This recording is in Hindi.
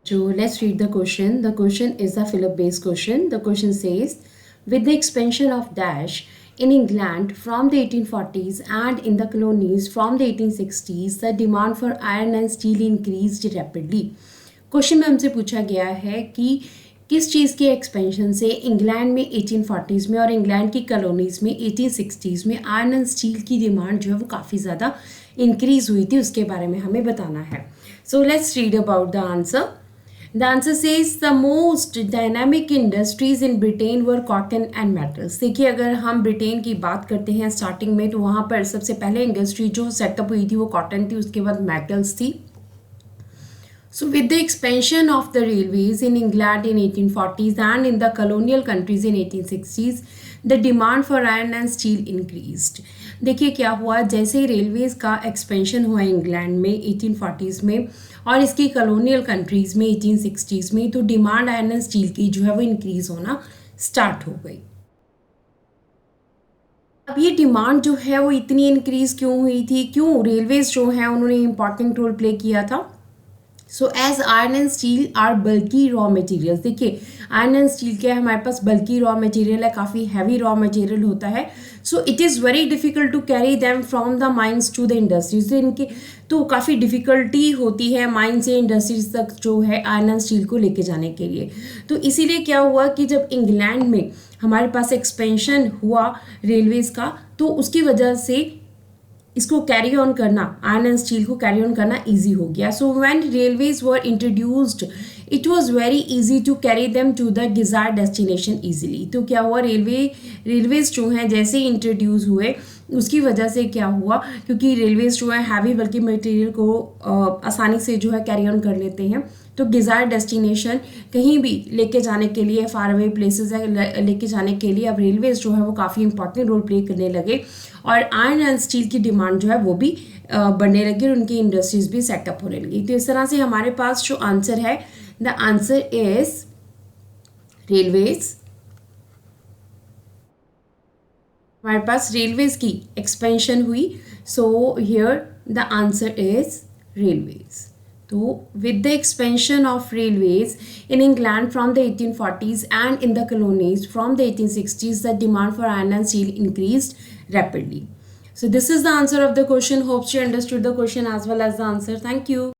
So let's read the question. The question is a Philip-based question. The question says, with the expansion of dash in England from the 1840s and in the colonies from the 1860s, the demand for iron and steel increased rapidly. Question में हमसे पूछा गया है कि किस चीज़ के एक्सपेंशन से इंग्लैंड में 1840s में और इंग्लैंड की कॉलोनीज़ में 1860s में आयरन एंड स्टील की डिमांड जो है वो काफ़ी ज़्यादा इंक्रीज़ हुई थी, उसके बारे में हमें बताना है. So let's read about the answer. The answer says the most dynamic industries in Britain were cotton and metals. देखिए, अगर हम ब्रिटेन की बात करते हैं स्टार्टिंग में, तो वहाँ पर सबसे पहले इंडस्ट्री जो सेटअप हुई थी वो कॉटन थी, उसके बाद मेटल्स थी. So with the expansion of the railways in England in 1840s and in the colonial countries in 1860s, the demand for iron and steel increased. देखिए क्या हुआ, जैसे ही रेलवेज का एक्सपेंशन हुआ इंग्लैंड में 1840s में और इसकी कॉलोनियल कंट्रीज में 1860s में, तो डिमांड आयरन एंड स्टील की जो है वो इंक्रीज होना स्टार्ट हो गई. अब ये डिमांड जो है वो इतनी इंक्रीज क्यों हुई थी, क्यों रेलवेज जो है उन्होंने इंपॉर्टेंट रोल प्ले किया था. So as iron and steel are bulky raw materials. देखिए, आयरन एंड स्टील क्या है, हमारे पास बल्की रॉ मटेरियल है, काफ़ी हैवी रॉ मटेरियल होता है. So it is very difficult to carry them from the mines to the industries. इनके तो काफ़ी डिफ़िकल्टी होती है माइन से इंडस्ट्रीज तक जो है आयरन एंड स्टील को लेके जाने के लिए. तो इसीलिए क्या हुआ कि जब इंग्लैंड में हमारे पास एक्सपेंशन हुआ रेलवेज़ का, तो उसकी वजह से इसको कैरी ऑन करना, आयरन एंड स्टील को कैरी ऑन करना इजी हो गया. So when railways were introduced it was very easy to carry them to the desired destination easily. तो क्या हुआ, रेलवेज जो हैं जैसे ही इंट्रोड्यूस हुए, उसकी वजह से क्या हुआ, क्योंकि रेलवेज जो है हैवी बल्कि मटेरियल को आसानी से जो है कैरी ऑन कर लेते हैं, तो डिज़ायर्ड डेस्टिनेशन कहीं भी लेके जाने के लिए, फार अवे प्लेसेस लेके जाने के लिए अब रेलवेज जो है वो काफ़ी इंपॉर्टेंट रोल प्ले करने लगे और आयरन एंड स्टील की डिमांड जो है वो भी बढ़ने लगी और उनकी इंडस्ट्रीज भी सेटअप होने लगी. तो इस तरह से हमारे पास जो आंसर है, द आंसर इज रेलवेज. हमारे पास रेलवेज की एक्सपेंशन हुई, so here the answer is railways. So, with the expansion of railways in England from the 1840s and in the colonies from the 1860s, the demand for iron and steel increased rapidly. So, this is the answer of the question. Hope you understood the question as well as the answer. Thank you.